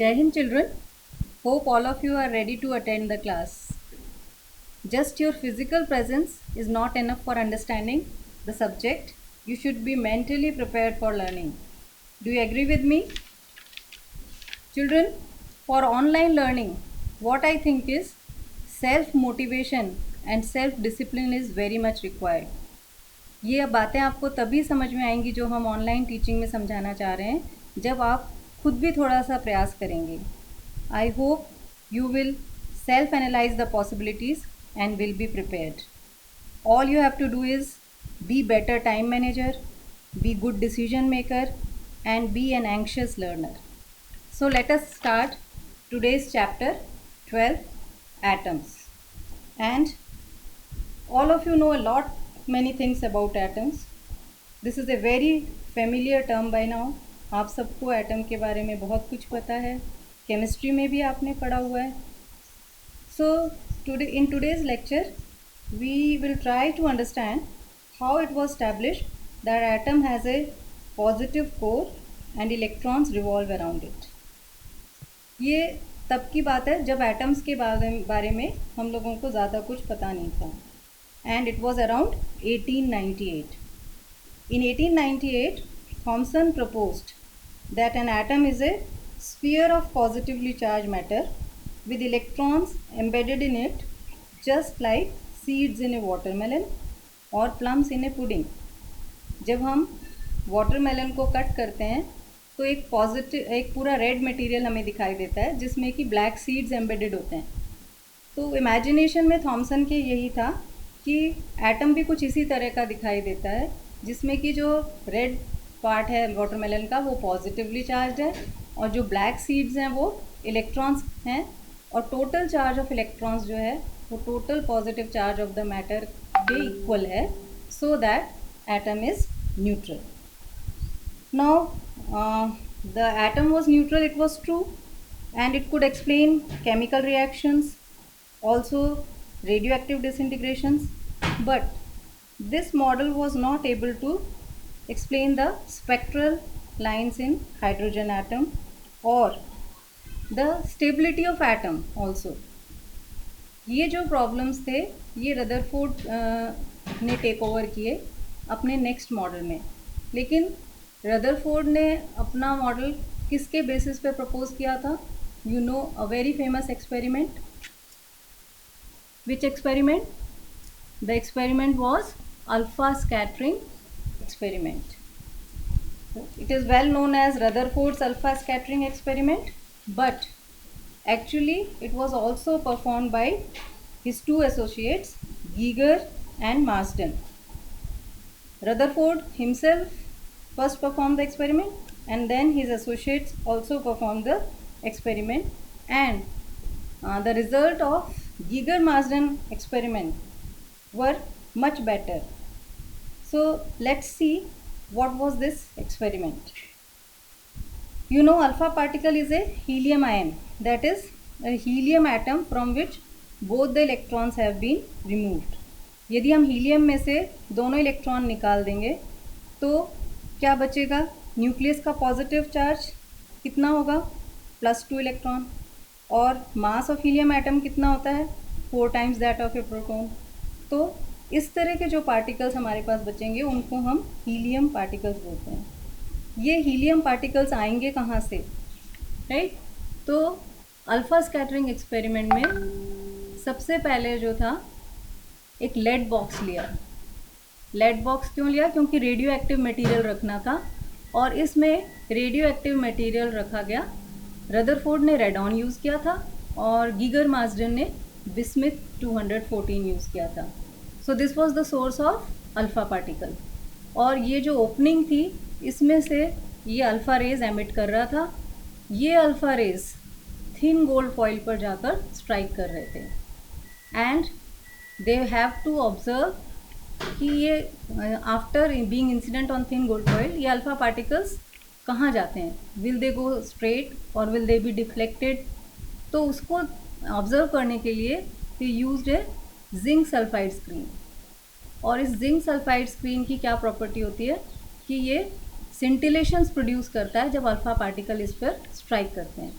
Jai Hind children, hope all of you are ready to attend the class. Just your physical presence is not enough for understanding the subject. You should be mentally prepared for learning. Do you agree with me? Children, for online learning, what I think is self-motivation and self-discipline is very much required. ये बातें आपको तभी समझ में आएंगी जो हम online teaching में समझाना चाह रहे हैं, जब आप खुद भी थोड़ा सा प्रयास करेंगे. I hope you will self analyse the possibilities and will be prepared. All you have to do is be better time manager, be good decision maker, and be an anxious learner. So let us start today's chapter 12, atoms. And all of you know a lot many things about atoms. This is a very familiar term by now. आप सबको atom के बारे में बहुत कुछ पता है, chemistry में भी आपने पढ़ा हुआ है. So in today's lecture, we will try to understand how it was established that atom has a positive core and electrons revolve around it. ये तब की बात है जब एटम्स के बारे में हम लोगों को ज़्यादा कुछ पता नहीं था. And it was around 1898. In 1898, Thomson proposed that an atom is a sphere of positively charged matter with electrons embedded in it, just like seeds in a watermelon or plums in a pudding. जब हम watermelon को cut करते हैं तो एक पूरा red material हमें दिखाई देता है जिसमें कि ब्लैक सीड्स एम्बेडेड होते हैं. तो इमेजिनेशन में थॉमसन के यही था कि एटम भी कुछ इसी तरह का दिखाई देता है, जिसमें कि जो रेड पार्ट है वाटरमेलन का वो पॉजिटिवली चार्ज है और जो ब्लैक सीड्स हैं वो इलेक्ट्रॉन्स हैं, और टोटल चार्ज ऑफ इलेक्ट्रॉन्स जो है वो total positive charge of the matter के इक्वल है, so that atom is neutral. Now the atom was neutral, it was true, and it could explain chemical reactions, also radioactive disintegrations, but this model was not able to explain the spectral lines in hydrogen atom or the stability of atom also. ये जो problems थे ये Rutherford ने take over किए अपने next model में. लेकिन Rutherford ने अपना मॉडल किसके बेसिस पे प्रपोज किया था? You know a very famous experiment. Which experiment? The experiment was alpha scattering experiment. It is well known as Rutherford's alpha scattering experiment, but actually it was also performed by his two associates, Geiger and Marsden. Rutherford himself first performed the experiment, and then his associates also performed the experiment, and the result of Geiger-Marsden experiment were much better. So let's see what was this experiment. You know, alpha particle is a helium ion, that is a helium atom from which both the electrons have been removed. यदि हम helium में से दोनों electron निकाल देंगे तो क्या बचेगा? न्यूक्लियस का पॉजिटिव चार्ज कितना होगा? +2 इलेक्ट्रॉन. और मास ऑफ हीलियम एटम कितना होता है? 4 times that of A proton. तो इस तरह के जो पार्टिकल्स हमारे पास बचेंगे उनको हम हीलियम पार्टिकल्स बोलते हैं. ये हीलियम पार्टिकल्स आएंगे कहाँ से? राइट. तो अल्फा स्कैटरिंग एक्सपेरिमेंट में सबसे पहले जो था एक लेड बॉक्स लिया. लेड बॉक्स क्यों लिया? क्योंकि रेडियो एक्टिव मटीरियल रखना था, और इसमें रेडियो एक्टिव मटीरियल रखा गया. रदरफोर्ड ने रेडॉन यूज़ किया था और गीगर मार्सडन ने बिस्मिथ 214 यूज़ किया था. So this was the source of alpha particle. और ये जो ओपनिंग थी इसमें से ये अल्फ़ा रेज एमिट कर रहा था. ये alpha rays thin gold foil पर जाकर स्ट्राइक कर रहे थे, and they have to observe कि ये after being incident on thin gold foil ये अल्फ़ा पार्टिकल्स कहाँ जाते हैं. विल दे गो स्ट्रेट और विल दे बी डिफ्लेक्टेड? तो उसको ऑब्जर्व करने के लिए they used a zinc sulphide screen. और इस जिंक सल्फाइड स्क्रीन की क्या प्रॉपर्टी होती है कि ये सिंटिलेशंस प्रोड्यूस करता है जब अल्फ़ा पार्टिकल इस पर स्ट्राइक करते हैं.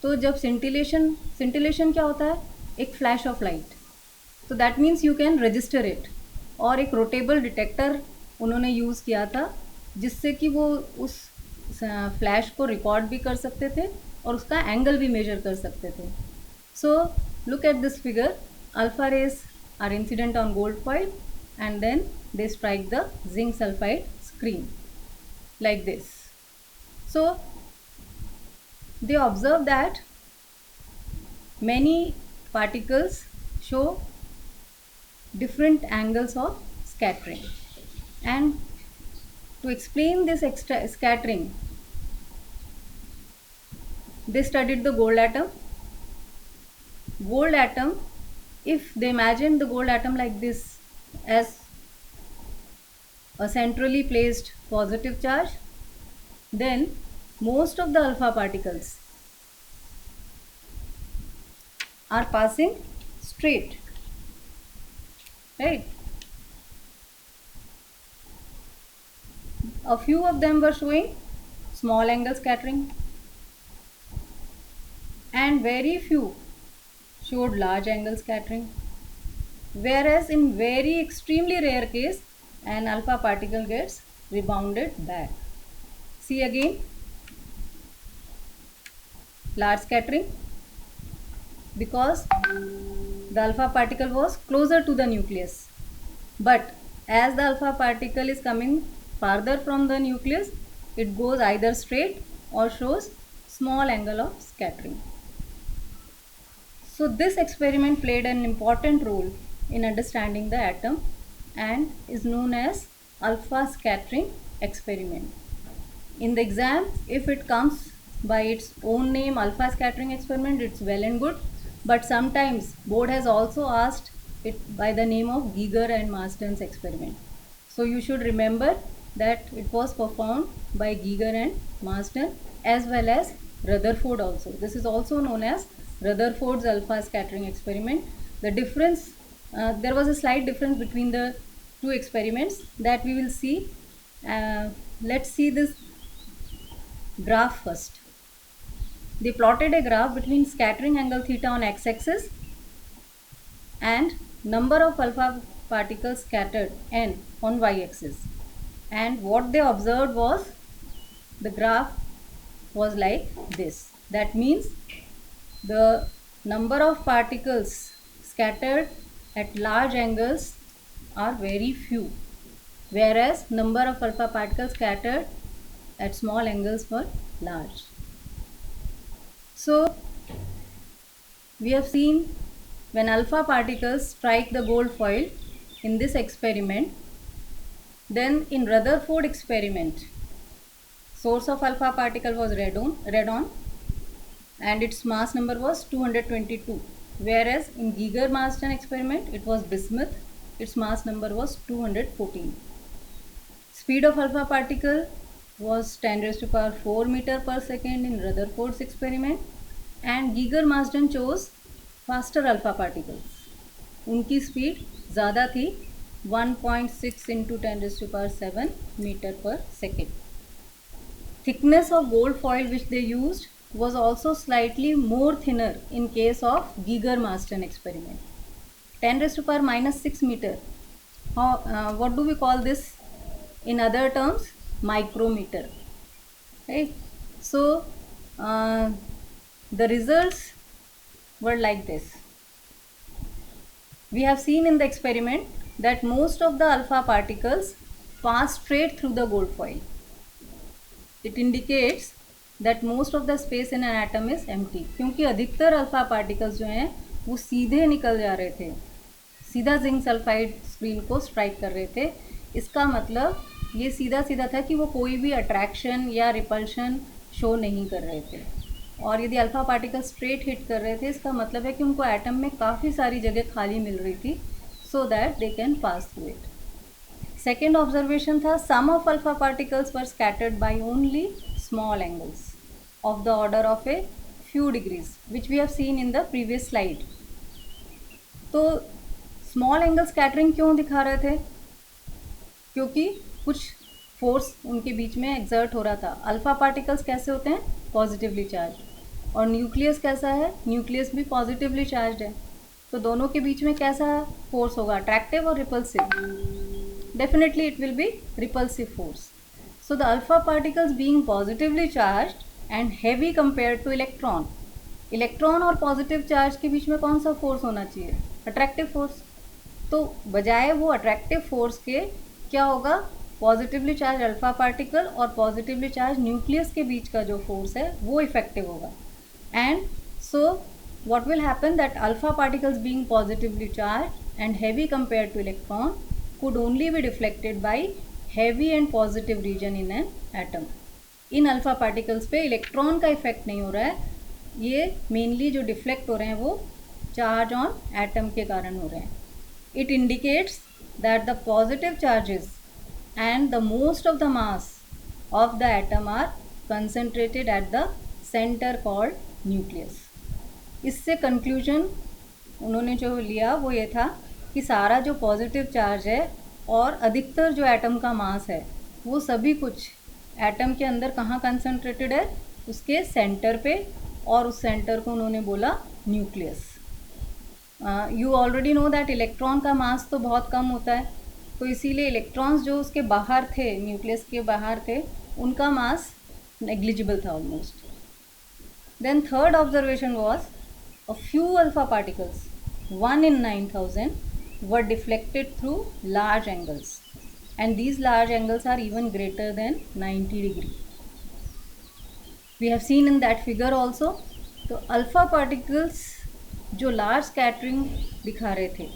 तो जब सिंटिलेशन क्या होता है, एक फ्लैश ऑफ लाइट, तो that means you can register it. और एक रोटेबल डिटेक्टर उन्होंने यूज़ किया था जिससे कि वो उस फ्लैश को रिकॉर्ड भी कर सकते थे और उसका एंगल भी मेजर कर सकते थे। So look at this figure, alpha rays are incident on gold foil and then they strike the zinc sulfide screen like this. So they observe that many particles show different angles of scattering, and to explain this extra scattering they studied the gold atom. Gold atom, if they imagine the gold atom like this as a centrally placed positive charge, then most of the alpha particles are passing straight, right? A few of them were showing small angle scattering and very few showed large angle scattering, whereas in very extremely rare case an alpha particle gets rebounded back. See again, large scattering because the alpha particle was closer to the nucleus, but as the alpha particle is coming farther from the nucleus, it goes either straight or shows small angle of scattering. So this experiment played an important role in understanding the atom and is known as alpha scattering experiment. In the exam, if it comes by its own name, alpha scattering experiment, it's well and good, but sometimes board has also asked it by the name of Giger and Marsden's experiment. So you should remember that it was performed by Giger and Marsden as well as Rutherford also. This is also known as Rutherford's alpha scattering experiment. The difference, there was a slight difference between the two experiments that we will see. Let's see this graph first. They plotted a graph between scattering angle theta on x-axis and number of alpha particles scattered n on y-axis, and what they observed was the graph was like this. That means the number of particles scattered at large angles are very few, whereas number of alpha particles scattered at small angles were large. So we have seen when alpha particles strike the gold foil in this experiment, then in Rutherford experiment, source of alpha particle was radon and its mass number was 222, whereas in Giger-Marsden experiment it was bismuth, its mass number was 214. Speed of alpha particle was 10 raised to power 4 meter per second in Rutherford's experiment, and Giger-Marsden chose faster alpha particles. उनकी speed ज़्यादा थी 1.6 into 10 raised to power 7 meter per second. Thickness of gold foil which they used was also slightly more thinner in case of Giger-Marsden experiment. 10 raised to power minus 6 meter. What do we call this in other terms? Micrometer, right? So the results were like this. We have seen in the experiment that most of the alpha particles pass straight through the gold foil. It indicates that most of the space in an atom is empty, क्योंकि अधिकतर alpha particles जो हैं वो सीधे निकल जा रहे थे, सीधा जिंक सल्फाइड स्क्रीन को स्ट्राइक कर रहे थे. इसका मतलब ये सीधा सीधा था कि वो कोई भी अट्रैक्शन या रिपल्शन शो नहीं कर रहे थे. और यदि अल्फा पार्टिकल स्ट्रेट हिट कर रहे थे, इसका मतलब है कि उनको एटम में काफ़ी सारी जगह खाली मिल रही थी so that they can pass through it. Second observation था some of alpha particles were scattered by only small angles of the order of a few degrees, which we have seen in the previous slide. तो small angle scattering क्यों दिखा रहे थे? क्योंकि कुछ force उनके बीच में एक्सर्ट हो रहा था. अल्फा पार्टिकल्स कैसे होते हैं? Positively charge. और न्यूक्लियस कैसा है, न्यूक्लियस भी पॉजिटिवली चार्ज है, तो दोनों के बीच में कैसा फोर्स होगा, अट्रैक्टिव और repulsive? Definitely it will be repulsive force. So the alpha particles being positively charged and heavy compare two electron, electron और पॉजिटिव चार्ज के बीच में कौन सा फोर्स होना चाहिए, अट्रैक्टिव फोर्स. तो बजाय वो अट्रैक्टिव फोर्स के क्या होगा, पॉजिटिवली चार्ज अल्फा पार्टिकल और पॉजिटिवली चार्ज न्यूक्लियस के बीच का जो फोर्स है वो इफेक्टिव होगा. And so what will happen that alpha particles being positively charged and heavy compared to electron could only be deflected by heavy and positive region in an atom. In alpha particles पे electron का effect नहीं हो रहा है, ये mainly जो deflect हो रहे हैं वो चार्ज ऑन एटम के कारण हो रहे हैं. It indicates that the positive charges and the most of the mass of the atom are concentrated at the center called nucleus. इससे कंक्लूजन उन्होंने जो लिया वो ये था कि सारा जो पॉजिटिव चार्ज है और अधिकतर जो एटम का मास है वो सभी कुछ एटम के अंदर कहाँ कंसंट्रेटेड है, उसके सेंटर पे, और उस सेंटर को उन्होंने बोला nucleus. You already know that electron का मास तो बहुत कम होता है, तो इसीलिए इलेक्ट्रॉन्स जो उसके बाहर थे, न्यूक्लियस के बाहर थे, उनका मास नेग्लिजिबल था almost. Then third observation was a few alpha particles 1 in 9000 were deflected through large angles and these large angles are even greater than 90 degree. We have seen in that figure also. तो alpha particles जो large scattering दिखा रहे थे,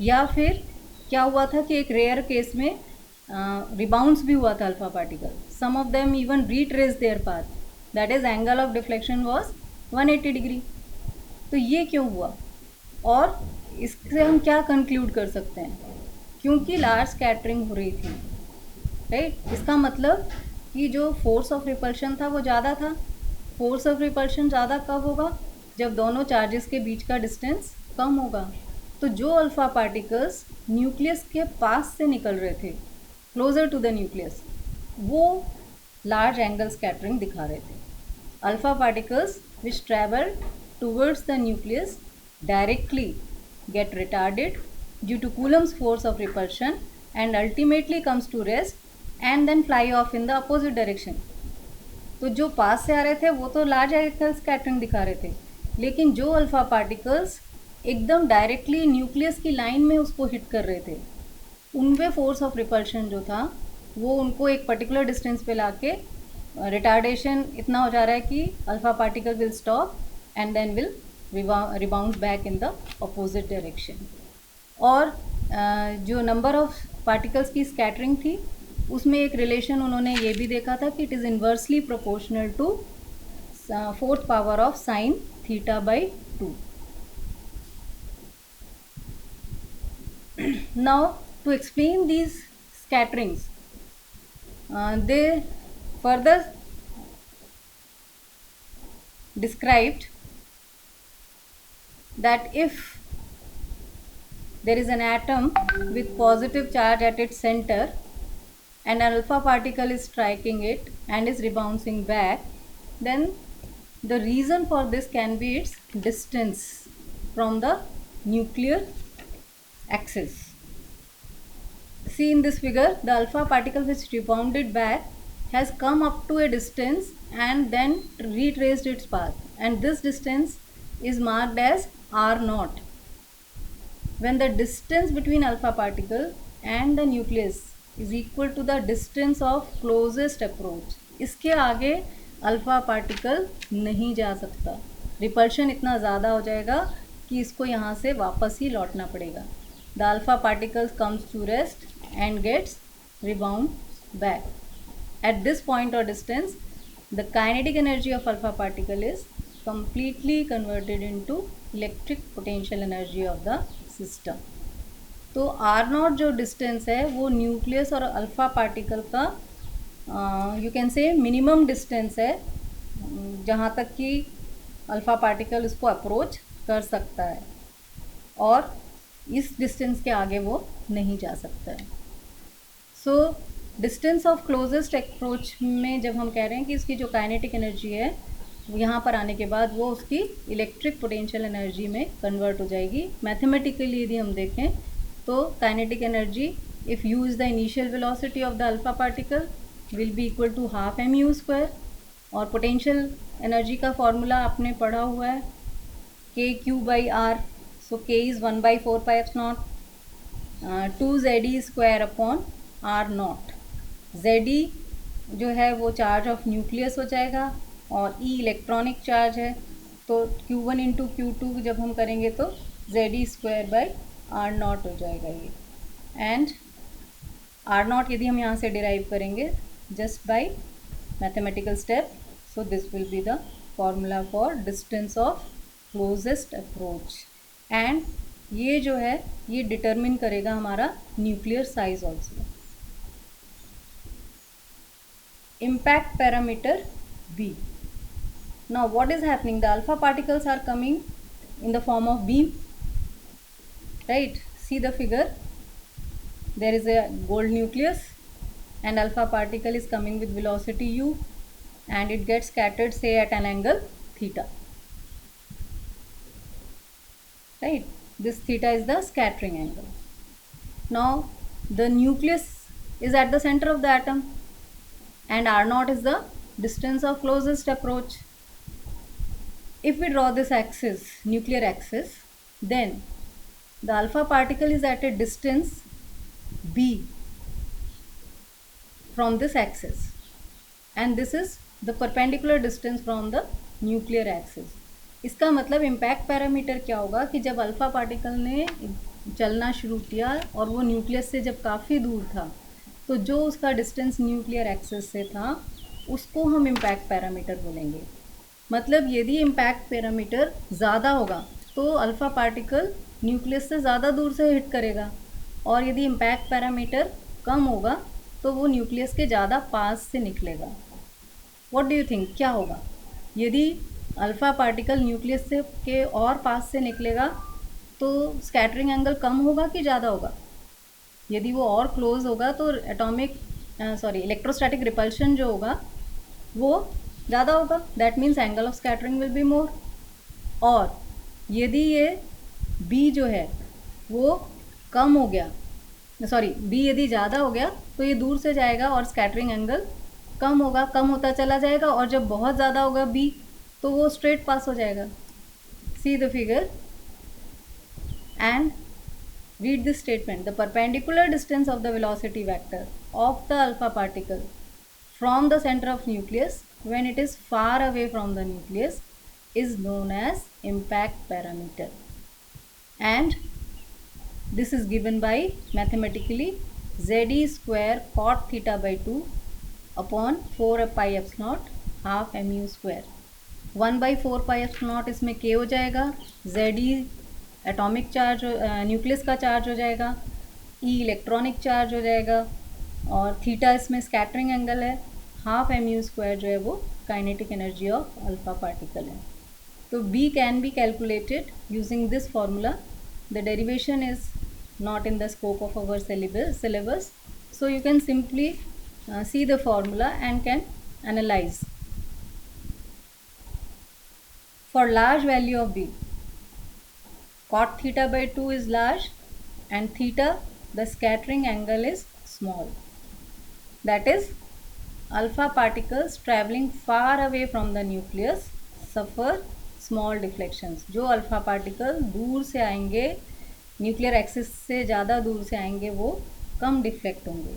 या फिर क्या हुआ था कि एक रेयर केस में रिबाउंड्स भी हुआ था alpha particle. Some of them even retrace their path, that is angle of deflection was 180 degree. तो ये क्यों हुआ और इससे हम क्या कंक्लूड कर सकते हैं, क्योंकि लार्ज स्कैटरिंग हो रही थी, राइट. इसका मतलब कि जो फोर्स ऑफ रिपल्शन था वो ज़्यादा था. फोर्स ऑफ रिपल्शन ज़्यादा कब होगा, जब दोनों चार्जेस के बीच का डिस्टेंस कम होगा. तो जो अल्फा पार्टिकल्स न्यूक्लियस के पास से निकल रहे थे, क्लोजर टू द न्यूक्लियस, वो लार्ज एंगल स्कैटरिंग दिखा रहे थे. Alpha particles which travel towards the nucleus directly get retarded due to Coulomb's force of repulsion and ultimately comes to rest and then fly off in the opposite direction. तो जो पास से आ रहे थे वो तो लार्ज एंगल स्कैटरिंग दिखा रहे थे, लेकिन जो अल्फा पार्टिकल्स एकदम डायरेक्टली न्यूक्लियस की लाइन में उसको हिट कर रहे थे, उनपे फोर्स ऑफ रिपल्शन जो था वो उनको एक पर्टिकुलर डिस्टेंस पे लाके रिटार्डेशन इतना हो जा रहा है कि alpha particle will stop and then will rebound back in the opposite direction. और जो नंबर ऑफ पार्टिकल्स की स्कैटरिंग थी उसमें एक रिलेशन उन्होंने ये भी देखा था कि it is inversely proportional to 4th power of sine theta by 2. Now to explain these scatterings, they further described that if there is an atom with positive charge at its center and an alpha particle is striking it and is rebouncing back, then the reason for this can be its distance from the nuclear axis. See in this figure, the alpha particle which rebounded back has come up to a distance and then retraced its path, and this distance is marked as R0. When the distance between alpha particle and the nucleus is equal to the distance of closest approach, इसके आगे alpha particle नहीं जा सकता. Repulsion इतना ज़्यादा हो जाएगा कि इसको यहाँ से वापस ही लौटना पड़ेगा. The alpha particle comes to rest and gets rebound back. At this point or distance, the kinetic energy of alpha particle is completely converted into electric potential energy of the system. तो R0 जो distance है वो nucleus और alpha particle का you can say minimum distance है, जहाँ तक कि अल्फा पार्टिकल उसको अप्रोच कर सकता है, और इस डिस्टेंस के आगे वो नहीं जा सकता है. So distance of closest approach में जब हम कह रहे हैं कि इसकी जो काइनेटिक एनर्जी है यहाँ पर आने के बाद वो उसकी इलेक्ट्रिक पोटेंशियल एनर्जी में कन्वर्ट हो जाएगी। मैथमेटिकली यदि हम देखें तो kinetic energy if u is the initial velocity of the alpha particle will be equal to half mu²। और पोटेंशियल एनर्जी का फॉर्मूला आपने पढ़ा हुआ है kq/r। So k is 1/4πε0 2Ze² upon r0। Ze जो है वो चार्ज ऑफ न्यूक्लियस हो जाएगा और E इलेक्ट्रॉनिक चार्ज है, तो Q1 इंटू Q2 जब हम करेंगे तो Ze²/r0 हो जाएगा ये। एंड r0 यदि हम यहाँ से डिराइव करेंगे just by mathematical step, so this will be the formula for distance of closest approach. And ये जो है ये डिटरमिन करेगा हमारा nuclear size also. Impact parameter B. Now what is happening? The alpha particles are coming in the form of beam, right? See the figure. There is a gold nucleus and alpha particle is coming with velocity u and it gets scattered, say at an angle theta, right? This theta is the scattering angle. Now the nucleus is at the center of the atom and r0 is the distance of closest approach. If we draw this axis, nuclear axis, then the alpha particle is at a distance b from this axis and this is the perpendicular distance from the nuclear axis. इसका मतलब impact parameter क्या होगा कि जब alpha particle ने चलना शुरू किया और वो न्यूक्लियस से जब काफ़ी दूर था, तो जो उसका डिस्टेंस न्यूक्लियर एक्सिस से था उसको हम इम्पैक्ट पैरामीटर बोलेंगे। मतलब यदि इम्पैक्ट पैरामीटर ज़्यादा होगा तो अल्फ़ा पार्टिकल न्यूक्लियस से ज़्यादा दूर से हिट करेगा और यदि इम्पैक्ट पैरामीटर कम होगा तो वो न्यूक्लियस के ज़्यादा पास से निकलेगा। व्हाट डू यू थिंक, क्या होगा? यदि अल्फ़ा पार्टिकल न्यूक्लियस से के और पास से निकलेगा तो स्कैटरिंग एंगल कम होगा कि ज़्यादा होगा? यदि वो और क्लोज होगा तो इलेक्ट्रोस्टैटिक रिपल्शन जो होगा वो ज़्यादा होगा, that means angle of scattering will be more. और यदि ये बी जो है वो कम हो गया, बी यदि ज़्यादा हो गया तो ये दूर से जाएगा और स्कैटरिंग एंगल कम होगा, कम होता चला जाएगा और जब बहुत ज़्यादा होगा बी तो वो स्ट्रेट पास हो जाएगा। See the figure and read this statement. The perpendicular distance of the velocity vector of the alpha particle from the center of nucleus when it is far away from the nucleus is known as impact parameter, and this is given by mathematically Ze² cot theta by 2 upon 4 pi epsilon half mu²। 1/4πε0 इसमें k हो जाएगा, Ze atomic charge nucleus का charge हो जाएगा, E electronic charge हो जाएगा और theta इसमें स्कैटरिंग एंगल है, हाफ mu² जो है वो kinetic energy of alpha particle है। तो B can be calculated using this formula. The derivation is not in the scope of our syllabus, so you can simply see the formula and can analyze. For large value of B, cot theta by 2 is large and theta, the scattering angle is small. That is, alpha particles traveling far away from the nucleus suffer small deflections. जो alpha particle दूर से आएंगे, nuclear axis से ज़्यादा दूर से आएंगे, वो कम डिफ्लेक्ट होंगे।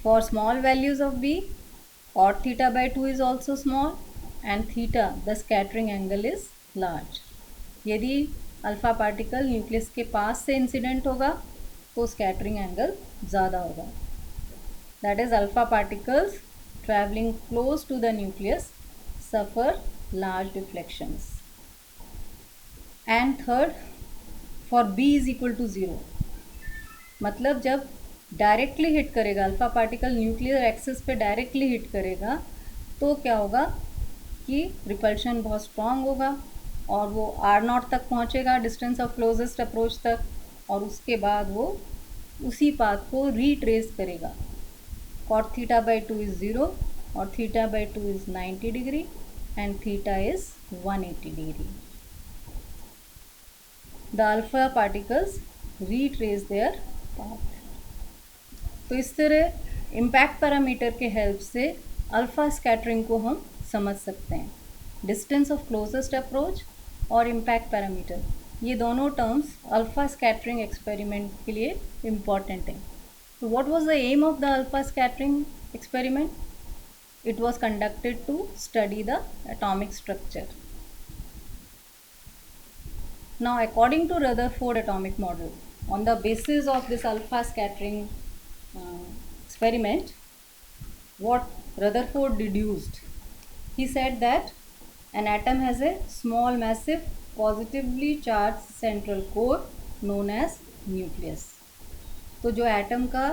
For small values of B, cot theta by 2 is also small and theta, the scattering angle is large. यदि अल्फ़ा पार्टिकल न्यूक्लियस के पास से इंसिडेंट होगा तो स्कैटरिंग एंगल ज़्यादा होगा। That is alpha particles travelling close to the nucleus suffer large deflections. And third, for b is equal to 0, मतलब जब directly hit करेगा अल्फ़ा पार्टिकल न्यूक्लियर एक्सिस पे डायरेक्टली हिट करेगा तो क्या होगा कि रिपल्शन बहुत स्ट्रॉन्ग होगा और वो r0 तक पहुंचेगा, डिस्टेंस ऑफ क्लोजेस्ट अप्रोच तक, और उसके बाद वो उसी पाथ को रीट्रेस करेगा। cot theta by 2 is 0 और theta by 2 is 90 degree and theta is 180 degree. The alpha particles retrace their path. तो इस तरह इम्पैक्ट पैरामीटर के हेल्प से अल्फ़ा स्कैटरिंग को हम समझ सकते हैं. डिस्टेंस ऑफ क्लोजेस्ट अप्रोच और इम्पैक्ट पैरामीटर, ये दोनों टर्म्स अल्फ़ा स्कैटरिंग एक्सपेरिमेंट के लिए इम्पॉर्टेंट हैं. तो what was the aim of the alpha scattering experiment? It was conducted to study the atomic structure. Now, according to Rutherford atomic model, on the basis of this alpha scattering experiment, what Rutherford deduced, he said that an atom has a small, massive, positively charged central core known as nucleus. तो जो atom का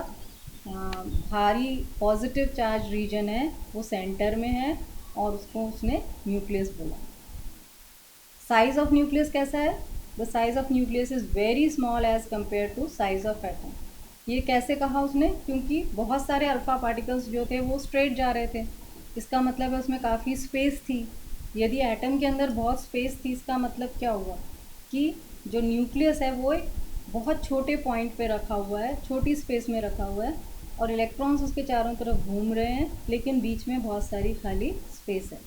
भारी positive charge reason है वो centre में है और उसको उसने न्यूक्लियस बोला. साइज ऑफ न्यूक्लियस कैसा है? The size of nucleus is very small as compare to size of atom. ये कैसे कहा उसने? क्योंकि बहुत सारे अल्फ़ा पार्टिकल्स जो थे वो स्ट्रेट जा रहे थे. इसका मतलब है उसमें काफ़ी स्पेस थी. यदि एटम के अंदर बहुत स्पेस थी, इसका मतलब क्या हुआ कि जो न्यूक्लियस है वो एक बहुत छोटे पॉइंट पे रखा हुआ है, छोटी स्पेस में रखा हुआ है और इलेक्ट्रॉन्स उसके चारों तरफ घूम रहे हैं, लेकिन बीच में बहुत सारी खाली स्पेस है.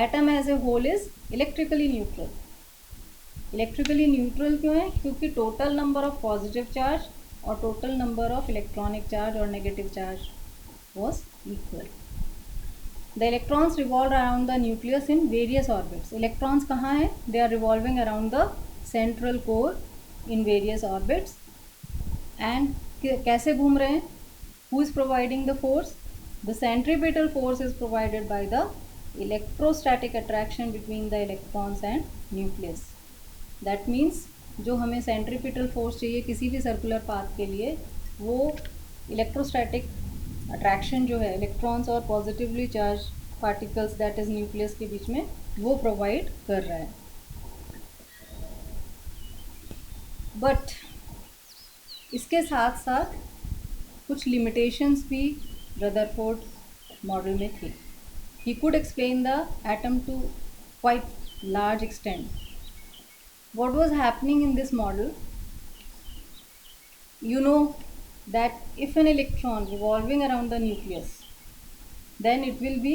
Atom as a whole is electrically neutral. Electrically neutral क्यों है? क्योंकि total number of positive charge और total number of electronic charge और negative charge was equal. The electrons revolve around the nucleus in various orbits. Electrons कहाँ हैं? They are revolving around the central core in various orbits. And कैसे घूम रहे हैं? Who is providing the force? The centripetal force is provided by the electrostatic attraction between the electrons and nucleus. That means जो हमें centripetal force चाहिए किसी भी circular path के लिए, वो electrostatic attraction जो है electrons और positively charged particles that is nucleus के बीच में वो provide कर रहा है. बट इसके साथ साथ कुछ लिमिटेशंस भी रदरफोर्ड मॉडल में थी. He could explain the atom to quite large extent. What was happening in this model? You know that if an electron revolving around the nucleus, then it will be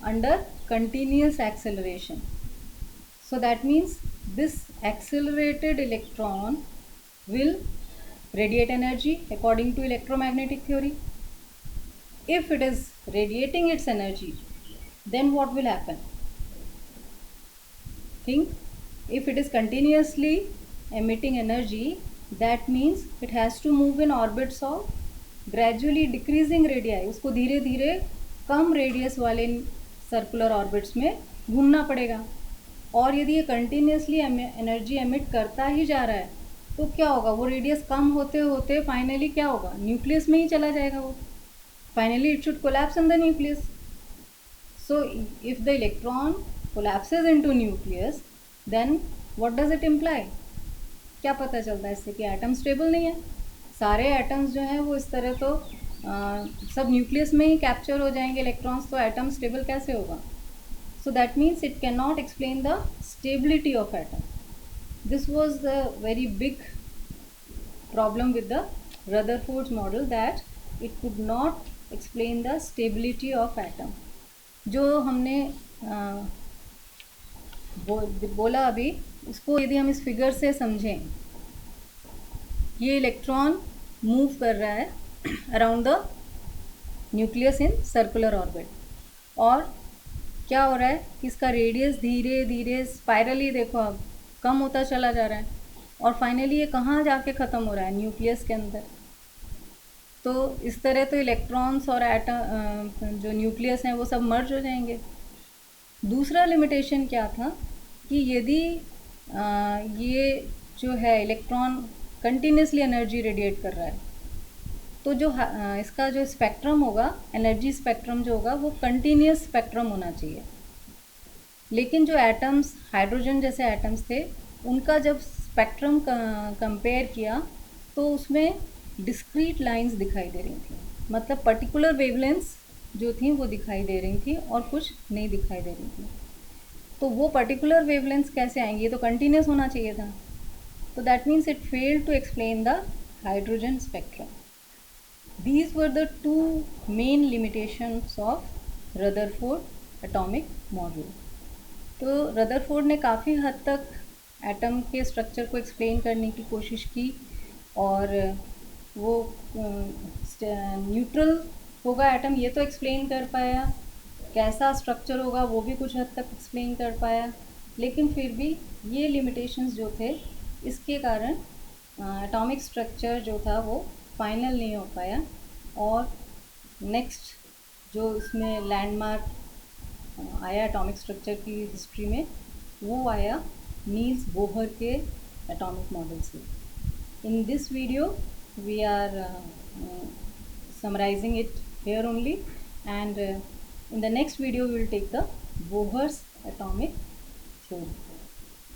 under continuous acceleration. So that means this accelerated electron will radiate energy according to electromagnetic theory. If it is radiating its energy, then what will happen? Think, if it is continuously emitting energy, that means it has to move in orbits of gradually decreasing radii. उसको धीरे धीरे कम radius वाले circular orbits में घूमना पड़ेगा. और यदि ये कंटिन्यूसली एनर्जी एमिट करता ही जा रहा है तो क्या होगा? वो रेडियस कम होते होते फाइनली क्या होगा? न्यूक्लियस में ही चला जाएगा. वो finally it should collapse in the nucleus. So if the electron collapses into nucleus, then what does it imply? क्या पता चलता है इससे? कि एटम स्टेबल नहीं है. सारे एटम्स जो हैं वो इस तरह तो सब न्यूक्लियस में ही कैप्चर हो जाएंगे इलेक्ट्रॉन्स, तो एटम स्टेबल कैसे होगा? So that means it cannot explain the stability of atom. This was the very big problem with the Rutherford's model, that it could not explain the stability of atom. जो हमने बोला अभी, उसको यदि हम इस फिगर से समझें, ये इलेक्ट्रॉन मूव कर रहा है around the nucleus in circular orbit, और क्या हो रहा है कि इसका रेडियस धीरे धीरे स्पाइरली देखो अब कम होता चला जा रहा है और फाइनली ये कहाँ जाके ख़त्म हो रहा है? न्यूक्लियस के अंदर. तो इस तरह तो इलेक्ट्रॉन्स और एटम जो न्यूक्लियस हैं वो सब मर्ज हो जाएंगे. दूसरा लिमिटेशन क्या था कि यदि ये जो है इलेक्ट्रॉन कंटिन्यूसली एनर्जी रेडिएट कर रहा है, तो जो इसका जो स्पेक्ट्रम होगा, एनर्जी स्पेक्ट्रम जो होगा, वो कंटिन्यूस स्पेक्ट्रम होना चाहिए. लेकिन जो एटम्स, हाइड्रोजन जैसे एटम्स थे, उनका जब स्पेक्ट्रम कंपेयर किया तो उसमें डिस्क्रीट लाइंस दिखाई दे रही थी. मतलब पर्टिकुलर वेवलेंथ्स जो थी वो दिखाई दे रही थी और कुछ नहीं दिखाई दे रही थी। तो वो पर्टिकुलर वेवलेंथ्स कैसे आएंगी? ये तो कंटिन्यूस होना चाहिए था। तो that means it failed to explain the hydrogen spectrum. These were the two main limitations of Rutherford atomic model. तो रदरफोर्ड ने काफ़ी हद तक एटम के स्ट्रक्चर को एक्सप्लेन करने की कोशिश की, और वो न्यूट्रल होगा एटम ये तो एक्सप्लेन कर पाया, कैसा स्ट्रक्चर होगा वो भी कुछ हद तक एक्सप्लेन कर पाया, लेकिन फिर भी ये लिमिटेशंस जो थे इसके कारण एटॉमिक स्ट्रक्चर जो था वो फाइनल नहीं हो पाया. और नेक्स्ट जो इसमें लैंडमार्क आया एटॉमिक स्ट्रक्चर की हिस्ट्री में, वो आया नील्स बोहर के एटॉमिक मॉडल से. In this video we are summarizing it here only, and in the next video we will take the Bohr's atomic theory.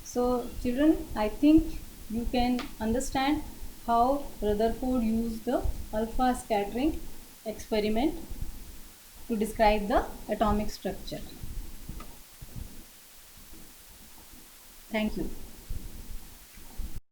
So children, I think you can understand how Rutherford used the alpha scattering experiment to describe the atomic structure. Thank you.